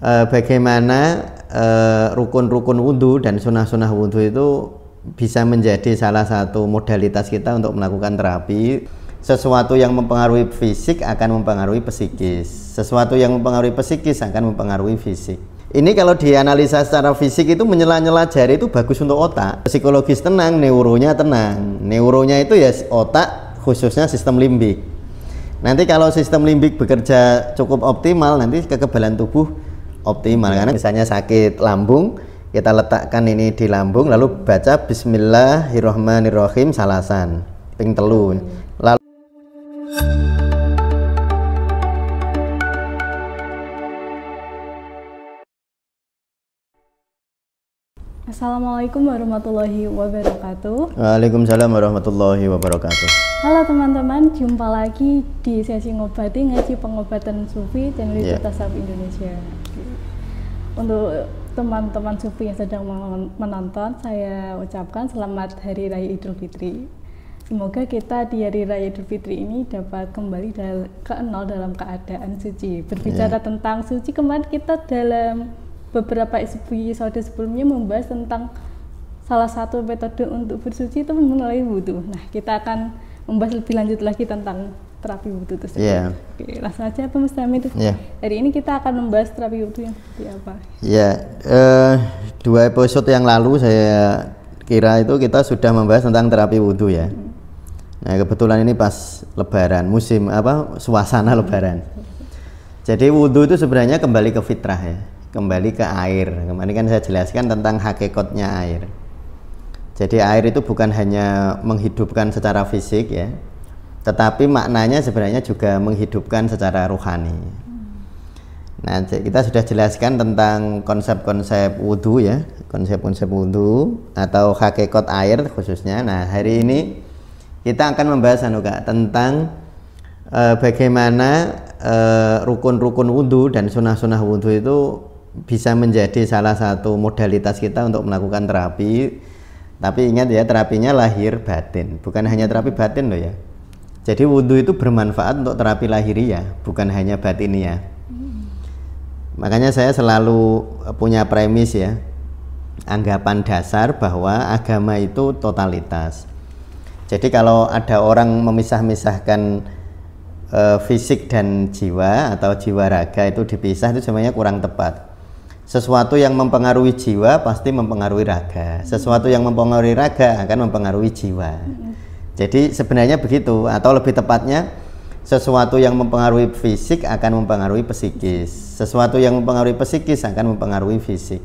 bagaimana rukun-rukun wudhu dan sunnah-sunnah wudhu itu bisa menjadi salah satu modalitas kita untuk melakukan terapi. Sesuatu yang mempengaruhi fisik akan mempengaruhi psikis, sesuatu yang mempengaruhi psikis akan mempengaruhi fisik. Ini kalau dianalisa secara fisik itu menyela-nyela jari itu bagus untuk otak, psikologis tenang, neuronya tenang. Neuronya itu ya otak, khususnya sistem limbik. Nanti kalau sistem limbik bekerja cukup optimal, nanti kekebalan tubuh optimal. Karena misalnya sakit lambung, kita letakkan ini di lambung, lalu baca Bismillahirrohmanirrohim salasan, ping telu. Lalu Assalamualaikum warahmatullahi wabarakatuh. Waalaikumsalam warahmatullahi wabarakatuh. Halo teman-teman, jumpa lagi di sesi ngobati ngaji pengobatan sufi dan Tasawuf Indonesia. Untuk teman-teman sufi yang sedang menonton, saya ucapkan selamat Hari Raya Idul Fitri. Semoga kita di Hari Raya Idul Fitri ini dapat kembali ke nol dalam keadaan suci. Berbicara tentang suci, kemarin kita dalam beberapa episode sebelumnya membahas tentang salah satu metode untuk bersuci itu melalui wudhu. Nah, kita akan membahas lebih lanjut lagi tentang terapi wudhu tersebut. Oke, langsung aja Pak Mustami. Hari ini kita akan membahas terapi wudhu yang seperti apa? Dua episode yang lalu saya kira itu kita sudah membahas tentang terapi wudhu ya. Nah, kebetulan ini pas Lebaran, musim suasana Lebaran. Jadi wudhu itu sebenarnya kembali ke fitrah ya. Kembali ke air. Kemarin kan saya jelaskan tentang hakikatnya air. Jadi air itu bukan hanya menghidupkan secara fisik ya, tetapi maknanya sebenarnya juga menghidupkan secara rohani. Nah, kita sudah jelaskan tentang konsep-konsep wudhu ya, konsep-konsep wudhu atau hakikat air khususnya. Nah, hari ini kita akan membahas tentang bagaimana rukun-rukun wudhu dan sunnah-sunnah wudhu itu bisa menjadi salah satu modalitas kita untuk melakukan terapi. Tapi ingat ya, terapinya lahir batin, bukan hanya terapi batin loh ya. Jadi wudhu itu bermanfaat untuk terapi lahiriah, bukan hanya batiniah. Makanya saya selalu punya premis ya, anggapan dasar bahwa agama itu totalitas. Jadi kalau ada orang memisah-misahkan fisik dan jiwa atau jiwa raga itu dipisah, itu sebenarnya kurang tepat. Sesuatu yang mempengaruhi jiwa pasti mempengaruhi raga, sesuatu yang mempengaruhi raga akan mempengaruhi jiwa. Jadi sebenarnya begitu, atau lebih tepatnya sesuatu yang mempengaruhi fisik akan mempengaruhi psikis, sesuatu yang mempengaruhi psikis akan mempengaruhi fisik.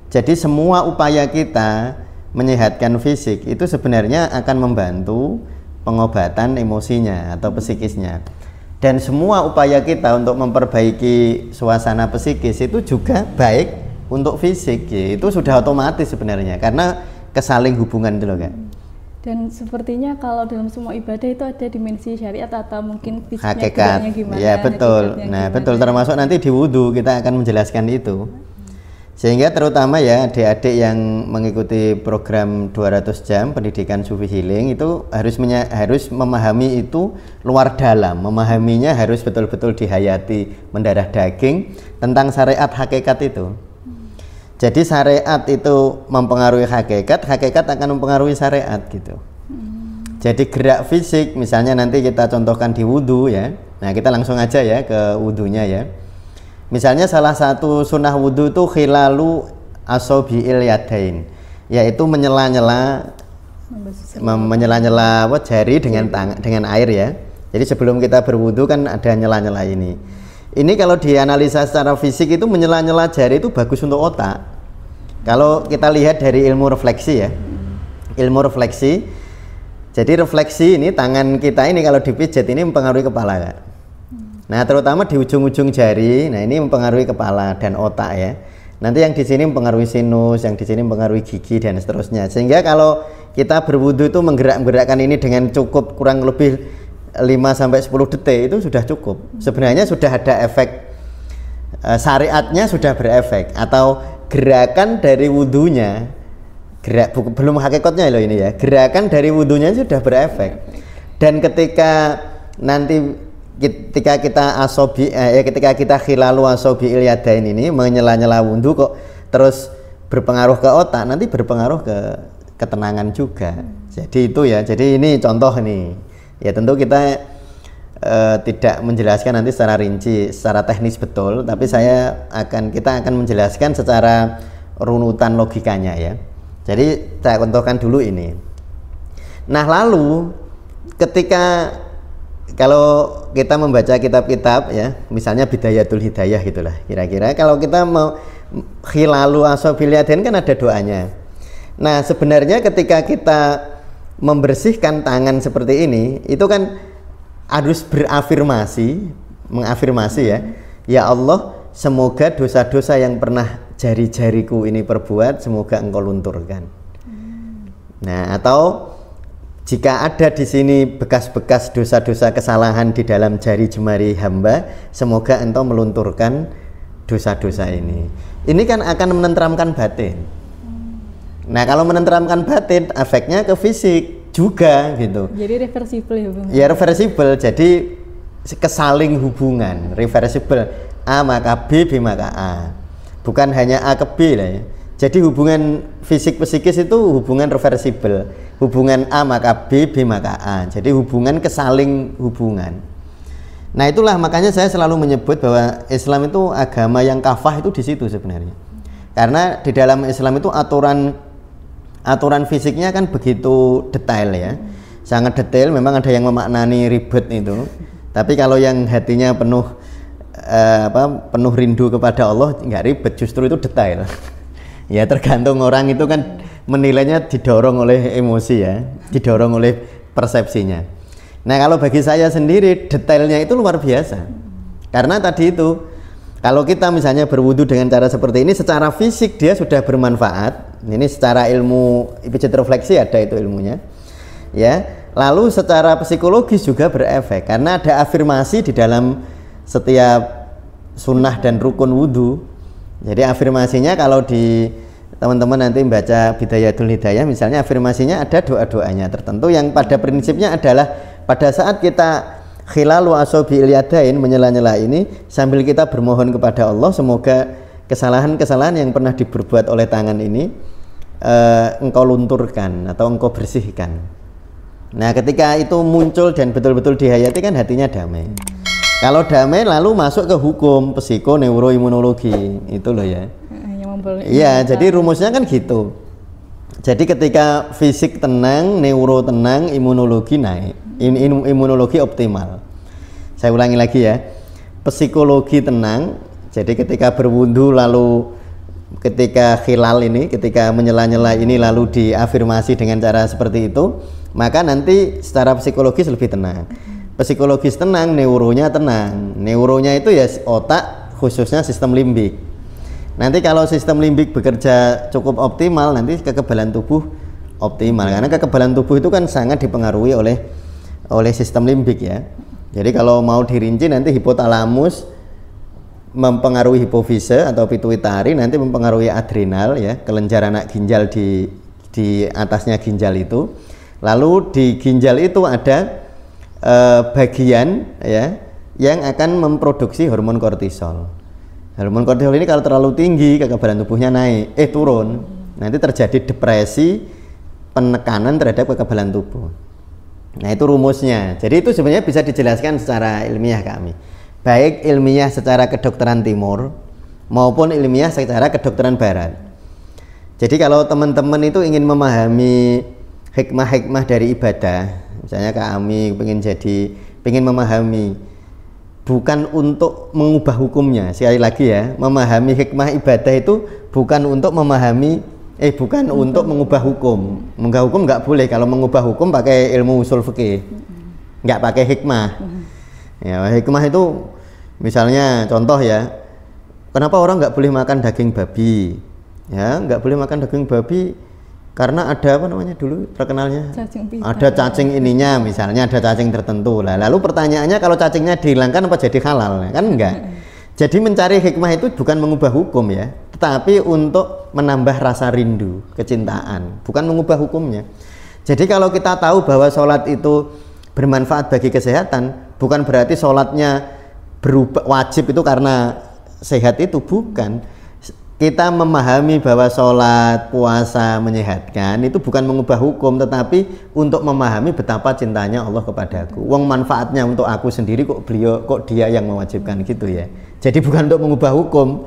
Jadi semua upaya kita menyehatkan fisik itu sebenarnya akan membantu pengobatan emosinya atau psikisnya. Dan semua upaya kita untuk memperbaiki suasana psikis itu juga baik untuk fisik ya. Itu sudah otomatis sebenarnya karena kesaling hubungan itu loh Kak. Dan sepertinya kalau dalam semua ibadah itu ada dimensi syariat atau mungkin fisiknya gimana. Ya betul. Nah betul, termasuk nanti di wudhu kita akan menjelaskan itu. Sehingga terutama ya adik-adik yang mengikuti program 200 jam pendidikan Sufi Healing itu harus memahami itu luar dalam, memahaminya harus betul-betul dihayati mendarah daging tentang syariat hakikat itu. Jadi syariat itu mempengaruhi hakikat, hakikat akan mempengaruhi syariat gitu. Jadi gerak fisik misalnya nanti kita contohkan di wudhu ya. Nah kita langsung aja ya ke wudhunya ya. Misalnya salah satu sunnah wudhu itu khilalu asobi'il yadain, yaitu menyela-nyela jari dengan air ya. Jadi sebelum kita berwudhu kan ada nyela-nyela ini. Ini kalau dianalisa secara fisik itu menyela-nyela jari itu bagus untuk otak. Kalau kita lihat dari ilmu refleksi ya, ilmu refleksi. Jadi refleksi ini tangan kita ini kalau dipijat ini mempengaruhi kepala Kak. Nah terutama di ujung-ujung jari, nah ini mempengaruhi kepala dan otak ya. Nanti yang di sini mempengaruhi sinus, yang di sini mempengaruhi gigi dan seterusnya. Sehingga kalau kita berwudu itu menggerakkan ini dengan cukup kurang lebih 5-10 detik itu sudah cukup. Sebenarnya sudah ada efek, syariatnya sudah berefek, atau gerakan dari wudunya, belum hakikatnya loh ini ya. Gerakan dari wudunya sudah berefek. Dan ketika nanti ketika kita khilalu asobiil yadain ini menyela-nyela wudhu kok terus berpengaruh ke otak, nanti berpengaruh ke ketenangan juga. Jadi itu ya, jadi ini contoh nih ya, tentu kita tidak menjelaskan nanti secara rinci, secara teknis betul, tapi kita akan menjelaskan secara runutan logikanya ya. Jadi saya contohkan dulu ini. Nah lalu ketika kalau kita membaca kitab-kitab ya, misalnya Bidayatul Hidayah gitulah, kira-kira kalau kita mau khilalu asobil yadain kan ada doanya. Nah sebenarnya ketika kita membersihkan tangan seperti ini, itu kan harus mengafirmasi ya, ya Allah, semoga dosa-dosa yang pernah jari-jariku ini perbuat semoga Engkau lunturkan. Nah, atau jika ada di sini bekas-bekas dosa-dosa kesalahan di dalam jari jemari hamba, semoga Engkau melunturkan dosa-dosa ini. Ini kan akan menenteramkan batin. Nah, kalau menenteramkan batin, efeknya ke fisik juga gitu. Jadi reversible ya Bang? Ya reversible, jadi kesaling hubungan, reversible. A maka B, B maka A. Bukan hanya A ke B lah ya. Jadi hubungan fisik psikis itu hubungan reversible. Hubungan A maka B, B maka A. Jadi hubungan kesaling hubungan. Nah itulah makanya saya selalu menyebut bahwa Islam itu agama yang kafah itu di situ sebenarnya. Karena di dalam Islam itu aturan fisiknya kan begitu detail ya, sangat detail. Memang ada yang memaknani ribet itu, tapi kalau yang hatinya penuh penuh rindu kepada Allah nggak ribet, justru itu detail. Ya tergantung orang itu kan menilainya didorong oleh emosi ya, didorong oleh persepsinya. Nah kalau bagi saya sendiri detailnya itu luar biasa, karena tadi itu kalau kita misalnya berwudu dengan cara seperti ini, secara fisik dia sudah bermanfaat. Ini secara ilmu pijat refleksi ada itu ilmunya. Ya. Lalu secara psikologis juga berefek karena ada afirmasi di dalam setiap sunnah dan rukun wudu. Jadi afirmasinya kalau di teman-teman nanti membaca Bidayatul Hidayah misalnya, afirmasinya ada doa-doanya tertentu yang pada prinsipnya adalah pada saat kita khilalu asobiil yadain, menyela-nyela ini, sambil kita bermohon kepada Allah semoga kesalahan-kesalahan yang pernah diperbuat oleh tangan ini Engkau lunturkan atau Engkau bersihkan. Nah ketika itu muncul dan betul-betul dihayati kan hatinya damai. Kalau damai lalu masuk ke hukum psikoneuroimunologi itu loh ya. Iya, jadi rumusnya kan gitu. Jadi ketika fisik tenang, neuro tenang, imunologi naik. Imunologi optimal. Saya ulangi lagi ya. Psikologi tenang. Jadi ketika berwudu lalu ketika khilal ini, ketika menyela-nyela ini lalu diafirmasi dengan cara seperti itu, maka nanti secara psikologis lebih tenang. Psikologis tenang, neuronya tenang. Neuronya itu ya otak, khususnya sistem limbik. Nanti kalau sistem limbik bekerja cukup optimal, nanti kekebalan tubuh optimal. Karena kekebalan tubuh itu kan sangat dipengaruhi oleh sistem limbik ya. Jadi kalau mau dirinci nanti hipotalamus mempengaruhi hipofise atau pituitari, nanti mempengaruhi adrenal ya, kelenjar anak ginjal di atasnya ginjal itu. Lalu di ginjal itu ada bagian ya yang akan memproduksi hormon kortisol. Hormon kortisol ini kalau terlalu tinggi kekebalan tubuhnya naik, turun. Nanti terjadi depresi, penekanan terhadap kekebalan tubuh. Nah itu rumusnya. Jadi itu sebenarnya bisa dijelaskan secara ilmiah kami, baik ilmiah secara kedokteran timur maupun ilmiah secara kedokteran barat. Jadi kalau teman-teman itu ingin memahami hikmah-hikmah dari ibadah, misalnya kami pengen memahami, bukan untuk mengubah hukumnya. Sekali lagi ya, memahami hikmah ibadah itu bukan untuk memahami untuk mengubah hukum. Mengubah hukum nggak boleh. Kalau mengubah hukum pakai ilmu usul fikih, nggak pakai hikmah. Ya, hikmah itu misalnya contoh ya, kenapa orang nggak boleh makan daging babi? Ya, nggak boleh makan daging babi karena ada apa namanya dulu terkenalnya? Ada cacing ininya, misalnya ada cacing tertentu. Lalu pertanyaannya kalau cacingnya dihilangkan apa jadi halal? Kan enggak. Jadi mencari hikmah itu bukan mengubah hukum ya, tetapi untuk menambah rasa rindu, kecintaan, bukan mengubah hukumnya. Jadi kalau kita tahu bahwa sholat itu bermanfaat bagi kesehatan, Bukan berarti sholatnya berubah wajib itu karena sehat, itu bukan. Kita memahami bahwa sholat, puasa menyehatkan itu bukan mengubah hukum, tetapi untuk memahami betapa cintanya Allah kepadaku. Wong manfaatnya untuk aku sendiri kok dia yang mewajibkan gitu ya. Jadi bukan untuk mengubah hukum.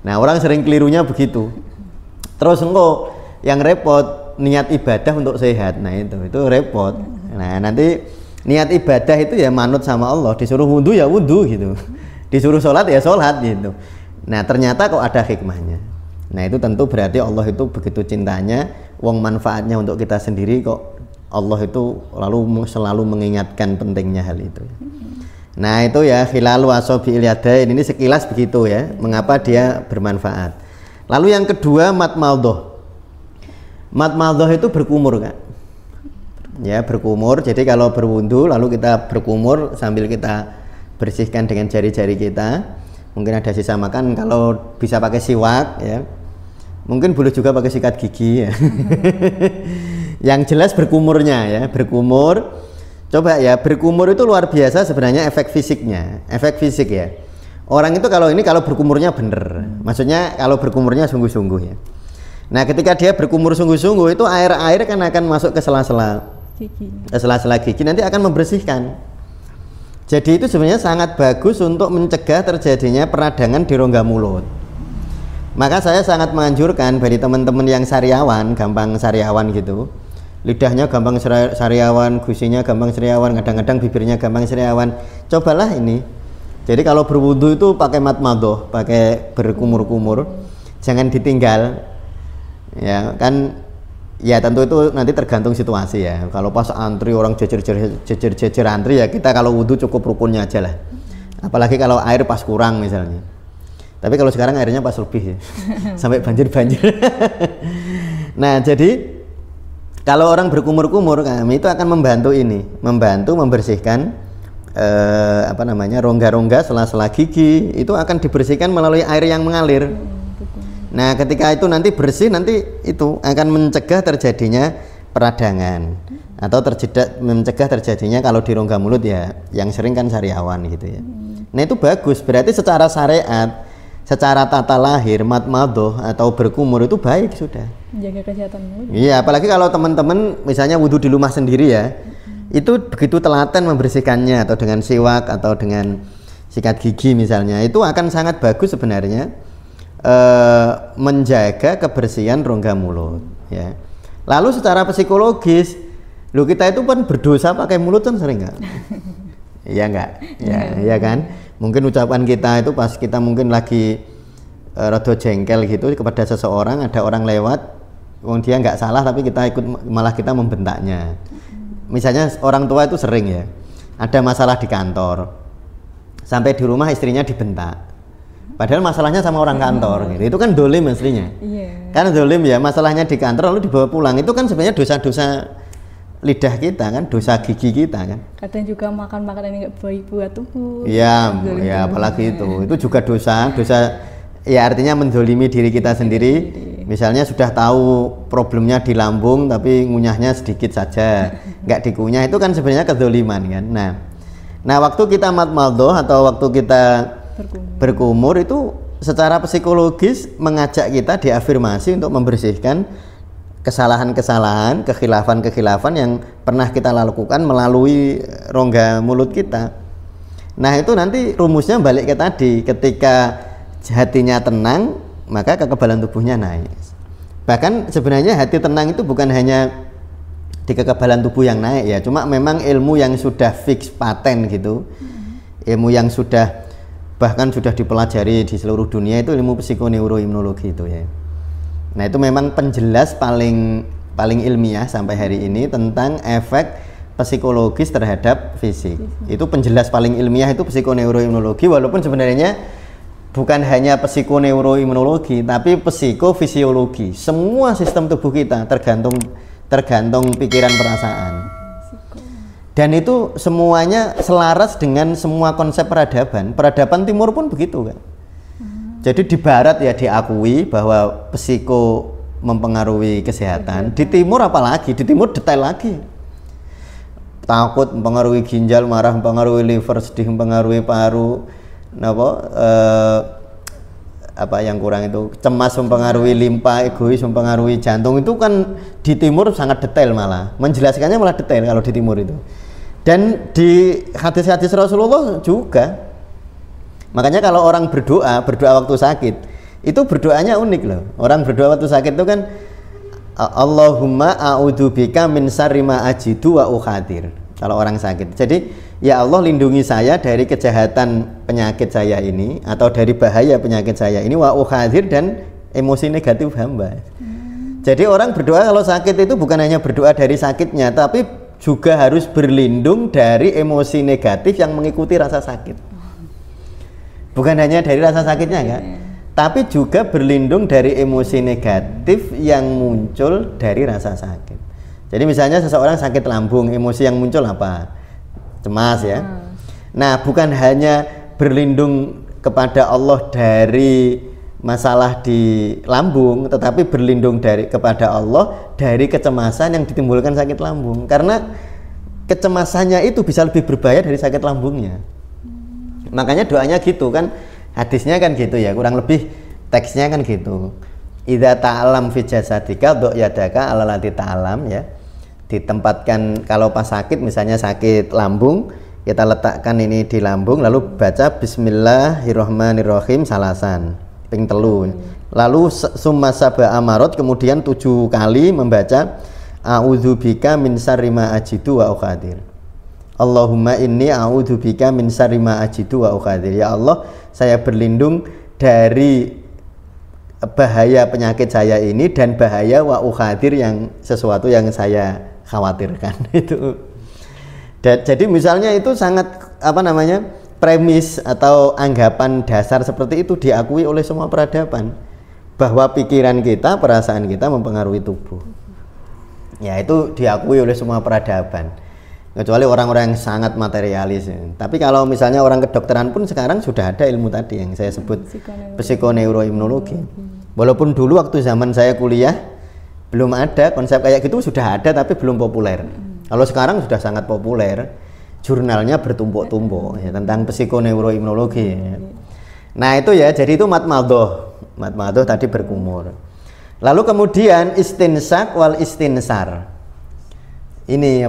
Nah, orang sering kelirunya begitu. Terus engkau yang repot niat ibadah untuk sehat. Nah, itu repot. Nah, nanti niat ibadah itu ya manut sama Allah, disuruh wudu ya wudu gitu. Disuruh sholat ya sholat gitu. Nah, ternyata kok ada hikmahnya. Nah, itu tentu berarti Allah itu begitu cintanya, wong manfaatnya untuk kita sendiri kok Allah itu selalu mengingatkan pentingnya hal itu. Nah, itu ya khilalu asabi'il yadain, ini sekilas begitu ya, mengapa dia bermanfaat. Lalu yang kedua mat maldhoh. Mat maldhoh itu berkumur kan? Ya, berkumur. Jadi kalau berwudu lalu kita berkumur sambil kita bersihkan dengan jari-jari kita. Mungkin ada sisa makan, kalau bisa pakai siwak ya. Mungkin boleh juga pakai sikat gigi ya. Yang jelas berkumurnya ya, berkumur. Coba ya, berkumur itu luar biasa sebenarnya efek fisiknya. Efek fisik ya. Orang itu kalau berkumurnya bener. Maksudnya kalau berkumurnya sungguh-sungguh ya. Nah, ketika dia berkumur sungguh-sungguh itu air kan akan masuk ke sela-sela gigi. Ke sela-sela gigi nanti akan membersihkan. Jadi itu sebenarnya sangat bagus untuk mencegah terjadinya peradangan di rongga mulut. Maka saya sangat menganjurkan bagi teman-teman yang sariawan, gampang sariawan gitu. Lidahnya gampang sariawan, gusinya gampang sariawan, kadang-kadang bibirnya gampang sariawan. Cobalah ini. Jadi kalau berwudu itu pakai mat maldhoh, pakai berkumur-kumur. Jangan ditinggal. Ya, kan ya tentu itu nanti tergantung situasi ya. Kalau pas antri orang jejer antri ya kita kalau wudhu cukup rukunnya aja lah. Apalagi kalau air pas kurang misalnya. Tapi kalau sekarang airnya pas lebih ya. Sampai banjir-banjir. Nah, jadi kalau orang berkumur-kumur kami itu akan membantu membersihkan rongga-rongga sela-sela gigi itu akan dibersihkan melalui air yang mengalir. Nah, ketika itu nanti bersih, nanti itu akan mencegah terjadinya peradangan atau mencegah terjadinya kalau di rongga mulut ya, yang sering kan sariawan gitu ya. Nah, itu bagus, berarti secara syariat, secara tata lahir, mat maldhoh atau berkumur itu baik sudah. Menjaga kesehatan mulut. Iya, apalagi kalau teman-teman misalnya wudhu di rumah sendiri ya, itu begitu telaten membersihkannya atau dengan siwak atau dengan sikat gigi misalnya, itu akan sangat bagus sebenarnya. Menjaga kebersihan rongga mulut ya. Lalu secara psikologis kita itu kan berdosa pakai mulut kan sering nggak? Iya nggak? Ya kan? Mungkin ucapan kita itu pas kita mungkin lagi rada jengkel gitu kepada seseorang, ada orang lewat, dia nggak salah tapi kita malah kita membentaknya. Misalnya orang tua itu sering ya, ada masalah di kantor, sampai di rumah istrinya dibentak. Padahal masalahnya sama orang kantor gitu. Itu kan dolim aslinya. Iya. Kan dolim ya, masalahnya di kantor lalu dibawa pulang. Itu kan sebenarnya dosa-dosa lidah kita kan, dosa gigi kita kan. Kadang juga makan makanan yang nggak baik buat tubuh. Iya, ya apalagi itu. Itu juga dosa ya artinya mendolimi diri kita sendiri. Misalnya sudah tahu problemnya di lambung tapi ngunyahnya sedikit saja, nggak dikunyah, itu kan sebenarnya kedoliman kan. Nah, waktu kita mat maldhoh atau waktu kita berkumur itu secara psikologis mengajak kita diafirmasi untuk membersihkan kesalahan-kesalahan, kekhilafan-kekhilafan yang pernah kita lakukan melalui rongga mulut kita. Nah, itu nanti rumusnya balik ke tadi, ketika hatinya tenang maka kekebalan tubuhnya naik. Bahkan sebenarnya hati tenang itu bukan hanya di kekebalan tubuh yang naik ya, cuma memang ilmu yang sudah fix paten gitu, ilmu yang bahkan sudah dipelajari di seluruh dunia itu ilmu psikoneuroimunologi itu ya. Nah, itu memang penjelas paling ilmiah sampai hari ini tentang efek psikologis terhadap fisik. Itu penjelas paling ilmiah itu psikoneuroimunologi, walaupun sebenarnya bukan hanya psikoneuroimunologi tapi psikofisiologi. Semua sistem tubuh kita tergantung pikiran perasaan. Dan itu semuanya selaras dengan semua konsep peradaban. Peradaban timur pun begitu kan. Jadi di barat ya diakui bahwa psiko mempengaruhi kesehatan. Di timur apalagi? Di timur detail lagi. takut mempengaruhi ginjal, marah mempengaruhi liver, sedih mempengaruhi paru, apa yang kurang itu, cemas mempengaruhi limpa, egois mempengaruhi jantung. Itu kan di timur sangat detail, malah menjelaskannya malah detail kalau di timur itu. Dan di hadis-hadis Rasulullah juga. Makanya kalau orang berdoa waktu sakit, itu berdoanya unik loh. Orang berdoa waktu sakit itu kan Allahumma a'udzubika min syarri ma ajidu wa ukhadir. Kalau orang sakit. Jadi, ya Allah lindungi saya dari kejahatan penyakit saya ini, atau dari bahaya penyakit saya ini, wa ukhadir, dan emosi negatif hamba. Jadi orang berdoa kalau sakit itu bukan hanya berdoa dari sakitnya, tapi juga harus berlindung dari emosi negatif yang mengikuti rasa sakit. Bukan hanya dari rasa sakitnya kan, tapi juga berlindung dari emosi negatif yang muncul dari rasa sakit. Jadi misalnya seseorang sakit lambung, emosi yang muncul apa? Cemas ya. Nah, bukan hanya berlindung kepada Allah dari masalah di lambung, tetapi berlindung kepada Allah dari kecemasan yang ditimbulkan sakit lambung. Karena kecemasannya itu bisa lebih berbahaya dari sakit lambungnya. Makanya doanya gitu kan, hadisnya kan gitu ya, kurang lebih teksnya kan gitu. Idza ta'alam fi jasadika do yadaka ala lati ta'alam ya. Ditempatkan kalau pas sakit, misalnya sakit lambung, kita letakkan ini di lambung, lalu baca Bismillahirrahmanirrahim salasan ping telu. Lalu summa sab'a amarot, kemudian 7 kali membaca a'udzubika min syarri ma ajidu wa uqadir. Allahumma inni a'udzubika min syarri ma ajidu wa uqadir. Ya Allah, saya berlindung dari bahaya penyakit saya ini dan bahaya wa uqadir, yang sesuatu yang saya khawatirkan itu. Jadi misalnya itu sangat premis atau anggapan dasar seperti itu diakui oleh semua peradaban, bahwa pikiran kita, perasaan kita mempengaruhi tubuh. Ya, itu diakui oleh semua peradaban, kecuali orang-orang yang sangat materialis. Tapi kalau misalnya orang kedokteran pun sekarang sudah ada ilmu tadi yang saya sebut psikoneuroimunologi. Walaupun dulu waktu zaman saya kuliah belum ada konsep kayak gitu, sudah ada tapi belum populer. Kalau sekarang sudah sangat populer, jurnalnya bertumpuk-tumpuk ya, tentang psikoneuroimunologi ya. Nah itu ya, jadi itu matmadhoh tadi berkumur. Lalu kemudian istinsak wal istinsar. Ini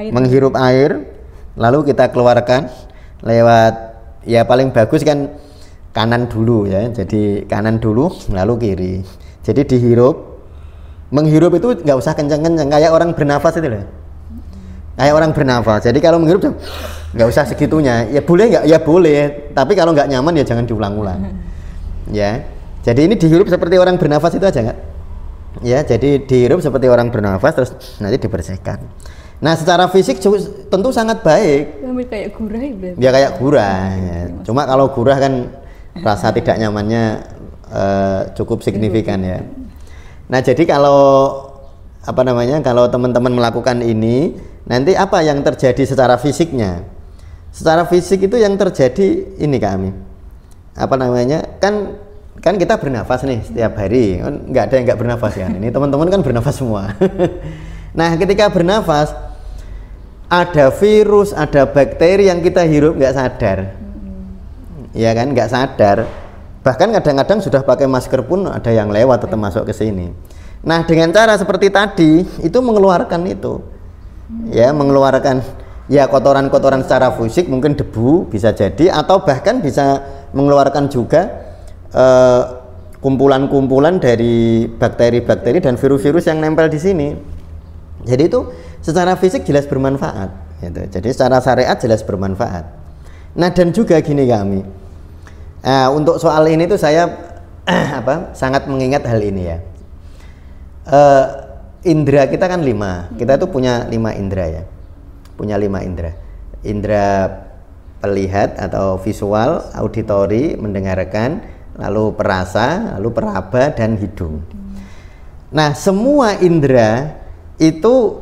menghirup air, lalu kita keluarkan lewat, ya paling bagus kan kanan dulu ya. Jadi kanan dulu lalu kiri. Jadi menghirup itu nggak usah kencang-kencang, kayak orang bernafas itu loh. Kayak orang bernafas. Jadi kalau menghirup nggak usah segitunya. Ya boleh nggak? Ya boleh. Tapi kalau nggak nyaman ya jangan diulang-ulang. Ya. Jadi ini dihirup seperti orang bernafas itu aja nggak? Ya. Jadi dihirup seperti orang bernafas, terus nanti dibersihkan. Nah, secara fisik tentu sangat baik. Kayak gurah ya? Ya kayak gurah. Ya. Cuma kalau gurah kan rasa tidak nyamannya cukup signifikan ya. Nah, jadi kalau kalau teman-teman melakukan ini, nanti apa yang terjadi secara fisiknya? Secara fisik itu yang terjadi ini kami. Kan kita bernafas nih setiap hari. Kan nggak ada yang nggak bernafas kan. Ini teman-teman kan bernafas semua. Nah, ketika bernafas ada virus, ada bakteri yang kita hirup nggak sadar. Ya kan, nggak sadar. Bahkan kadang-kadang sudah pakai masker pun ada yang lewat tetap masuk ke sini. Nah, dengan cara seperti tadi itu mengeluarkan itu. Ya, mengeluarkan ya kotoran-kotoran secara fisik, mungkin debu bisa jadi, atau bahkan bisa mengeluarkan juga kumpulan-kumpulan dari bakteri-bakteri dan virus-virus yang nempel di sini. Jadi itu secara fisik jelas bermanfaat gitu. Jadi secara syariat jelas bermanfaat. Nah, dan juga gini kami. Untuk soal ini tuh saya sangat mengingat hal ini ya. Indra kita kan 5. Kita tuh punya 5 indra ya. Punya 5 indra. Indra pelihat atau visual, auditori, mendengarkan, lalu perasa, lalu peraba, dan hidung. Nah, semua indra itu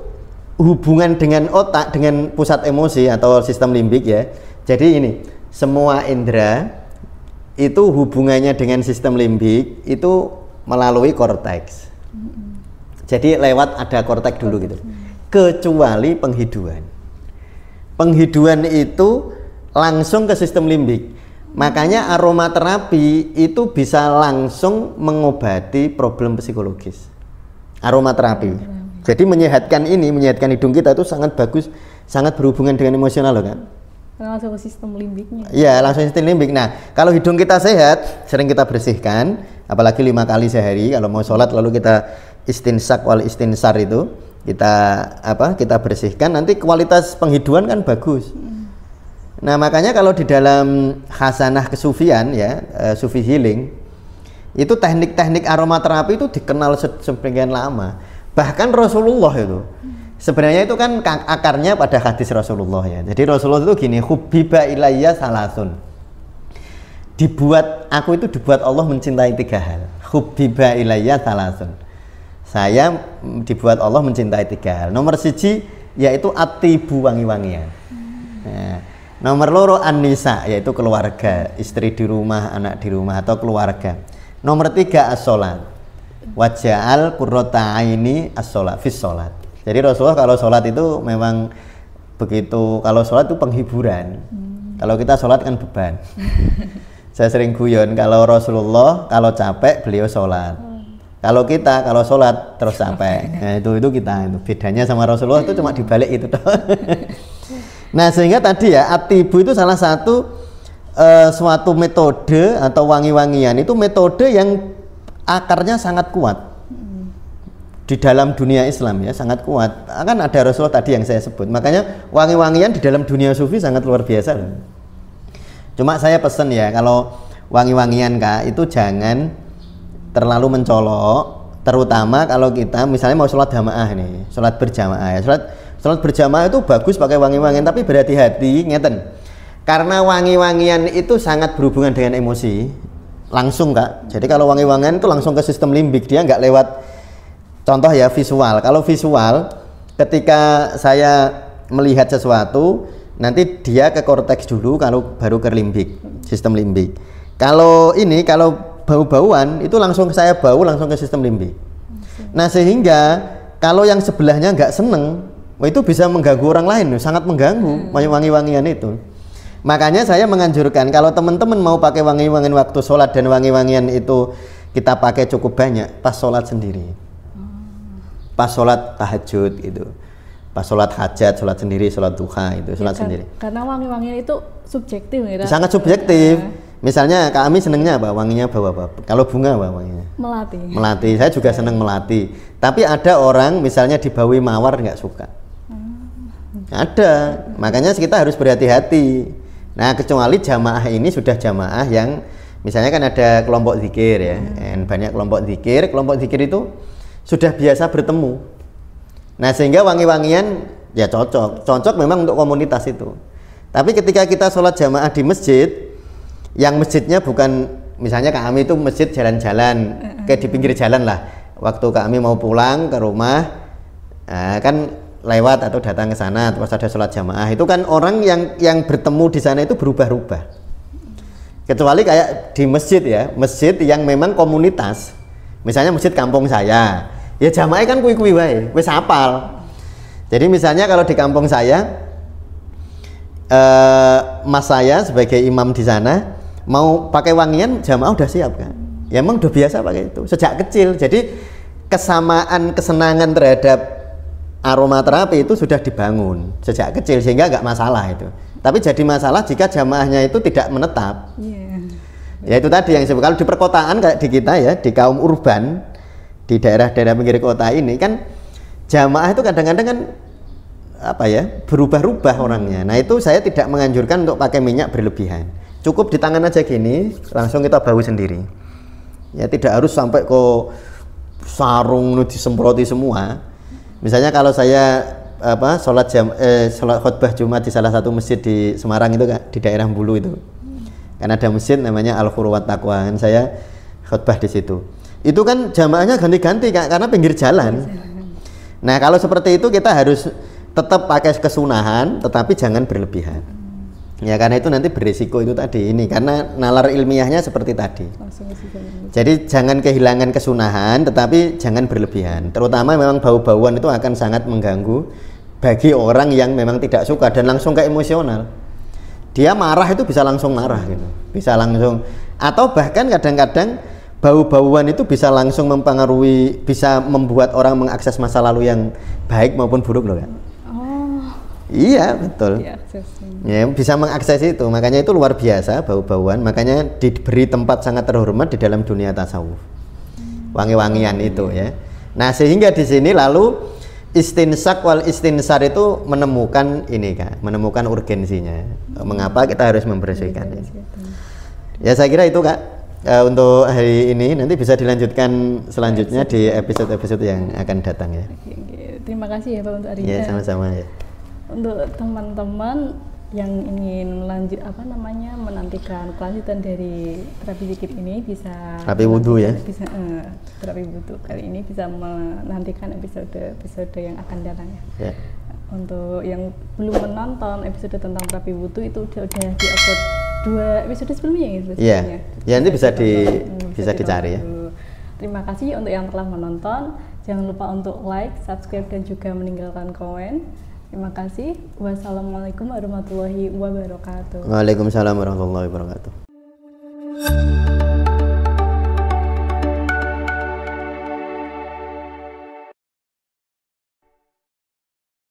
hubungan dengan otak, dengan pusat emosi atau sistem limbik ya. Jadi ini, semua indra itu hubungannya dengan sistem limbik itu melalui korteks. Jadi lewat ada korteks dulu gitu. kecuali penghiduan. Penghiduan itu langsung ke sistem limbik. Makanya aromaterapi itu bisa langsung mengobati problem psikologis. Aromaterapi. Jadi menyehatkan hidung kita itu sangat bagus, sangat berhubungan dengan emosional loh kan. Langsung ke sistem limbiknya. Iya, langsung sistem limbik. Nah, kalau hidung kita sehat, sering kita bersihkan, apalagi 5 kali sehari. Kalau mau sholat lalu kita istinsak wal istinsar itu kita bersihkan, nanti kualitas penghiduan kan bagus. Nah, makanya kalau di dalam khasanah kesufian ya, sufi healing, itu teknik-teknik aromaterapi itu dikenal sebagian lama. Bahkan Rasulullah itu sebenarnya itu kan akarnya pada hadis Rasulullah ya. Jadi Rasulullah itu gini, hubbiba ilayya salasun. Aku itu dibuat Allah mencintai 3 hal. Hubbiba ilayya salasun. Saya dibuat Allah mencintai 3 hal. Nomor 1 yaitu atibu wangi-wangian. Nah, nomor 2 an-nisa, yaitu keluarga, istri di rumah, anak di rumah atau keluarga. Nomor 3 as-sholat. Waja'al qurrata aini as-sholat fis sholat. Jadi Rasulullah kalau sholat itu memang begitu, kalau sholat itu penghiburan. Kalau kita sholat kan beban. Saya sering guyon, kalau Rasulullah kalau capek beliau sholat. Kalau kita kalau sholat terus capek. Nah, itu kita, itu bedanya sama Rasulullah itu cuma dibalik itu. Nah, sehingga tadi ya, atibu itu salah satu suatu metode atau wangi-wangian, itu metode yang akarnya sangat kuat di dalam dunia Islam ya, sangat kuat. Kan ada Rasulullah tadi yang saya sebut. Makanya wangi-wangian di dalam dunia sufi sangat luar biasa loh. Cuma saya pesen ya, kalau wangi-wangian Kak, itu jangan terlalu mencolok, terutama kalau kita misalnya mau sholat jamaah nih, sholat berjamaah ya. Sholat berjamaah itu bagus pakai wangi-wangian, tapi berhati-hati ngeten. Karena wangi-wangian itu sangat berhubungan dengan emosi langsung Kak. Jadi kalau wangi-wangian itu langsung ke sistem limbik, dia nggak lewat, contoh ya visual. Kalau visual, ketika saya melihat sesuatu, nanti dia ke korteks dulu, kalau baru ke limbik, sistem limbik. Kalau bau-bauan itu langsung saya bau langsung ke sistem limbik. Nah, sehingga kalau yang sebelahnya nggak seneng, itu bisa mengganggu orang lain, sangat mengganggu wangi-wangian itu. Makanya saya menganjurkan kalau teman-teman mau pakai wangi-wangian waktu sholat, dan wangi-wangian itu kita pakai cukup banyak pas sholat sendiri, pas sholat tahajud gitu, pas sholat hajat, sholat sendiri, sholat duha itu sholat ya, sendiri. Karena wangi-wangian itu subjektif ya? Sangat subjektif. Misalnya kami senengnya apa? Wanginya bau apa? Kalau bunga apa wanginya? Melati. Melati. Saya juga seneng melati. Tapi ada orang misalnya dibawi mawar nggak suka. Ada. Makanya kita harus berhati-hati. Nah, kecuali jamaah ini sudah jamaah yang misalnya kan ada kelompok zikir ya, banyak kelompok zikir itu sudah biasa bertemu. Nah, sehingga wangi-wangian ya cocok memang untuk komunitas itu. Tapi ketika kita sholat jamaah di masjid, yang masjidnya bukan, misalnya kami itu masjid jalan-jalan, kayak di pinggir jalan lah. Waktu kami mau pulang ke rumah, kan lewat atau datang ke sana terus ada sholat jamaah, itu kan orang yang bertemu di sana itu berubah-ubah. Kecuali kayak di masjid ya, masjid yang memang komunitas, misalnya masjid kampung saya ya, jamaah kan kui-kui wae wis hafal. Jadi misalnya kalau di kampung saya, mas saya sebagai imam di sana mau pakai wangian, jamaah udah siap kan ya, emang udah biasa pakai itu sejak kecil. Jadi kesamaan kesenangan terhadap aromaterapi itu sudah dibangun sejak kecil, sehingga nggak masalah itu. Tapi jadi masalah jika jamaahnya itu tidak menetap. Ya itu tadi yang disebut, kalau di perkotaan kayak di kita ya, di kaum urban, di daerah-daerah pinggir kota ini kan jamaah itu kadang-kadang kan apa ya, berubah-ubah orangnya. Nah, itu saya tidak menganjurkan untuk pakai minyak berlebihan. Cukup di tangan aja gini, langsung kita bau sendiri. Ya tidak harus sampai ke sarung disemproti semua. Misalnya kalau saya sholat khutbah Jumat di salah satu masjid di Semarang itu Kak, di daerah Bulu itu. Kan ada masjid namanya Al-Khuru wa Taqwa, kan saya khutbah di situ. Itu kan jamaahnya ganti-ganti Kak, karena pinggir jalan. Nah, kalau seperti itu kita harus tetap pakai kesunahan, tetapi jangan berlebihan. Ya karena itu nanti berisiko itu tadi ini, karena nalar ilmiahnya seperti tadi. Jadi jangan kehilangan kesunahan, tetapi jangan berlebihan. Terutama memang bau-bauan itu akan sangat mengganggu bagi orang yang memang tidak suka dan langsung ke emosional. Dia marah itu bisa langsung marah gitu, bisa langsung, atau bahkan kadang-kadang bau-bauan itu bisa langsung mempengaruhi, bisa membuat orang mengakses masa lalu yang baik maupun buruk loh kan. Iya betul. Ya, bisa mengakses itu, makanya itu luar biasa bau-bauan, makanya diberi tempat sangat terhormat di dalam dunia tasawuf. Wangi-wangian itu ya. Nah sehingga di sini lalu istinsak wal istinsar itu menemukan ini Kak, menemukan urgensinya. Mengapa kita harus membersihkan? Ya saya kira itu Kak untuk hari ini, nanti bisa dilanjutkan selanjutnya di episode-episode yang akan datang ya. Terima kasih ya Pak untuk hari ini. Ya sama-sama ya. Untuk teman-teman yang ingin menantikan kelanjutan dari terapi zikir ini bisa terapi wudhu ya. Bisa terapi wudhu kali ini bisa menantikan episode yang akan datang ya. Untuk yang belum menonton episode tentang terapi wudhu itu udah di-upload 2 episode sebelumnya ya. Iya. Ya nanti bisa dicari ya. Terima kasih untuk yang telah menonton. Jangan lupa untuk like, subscribe dan juga meninggalkan komen. Terima kasih. Wassalamualaikum warahmatullahi wabarakatuh. Waalaikumsalam warahmatullahi wabarakatuh.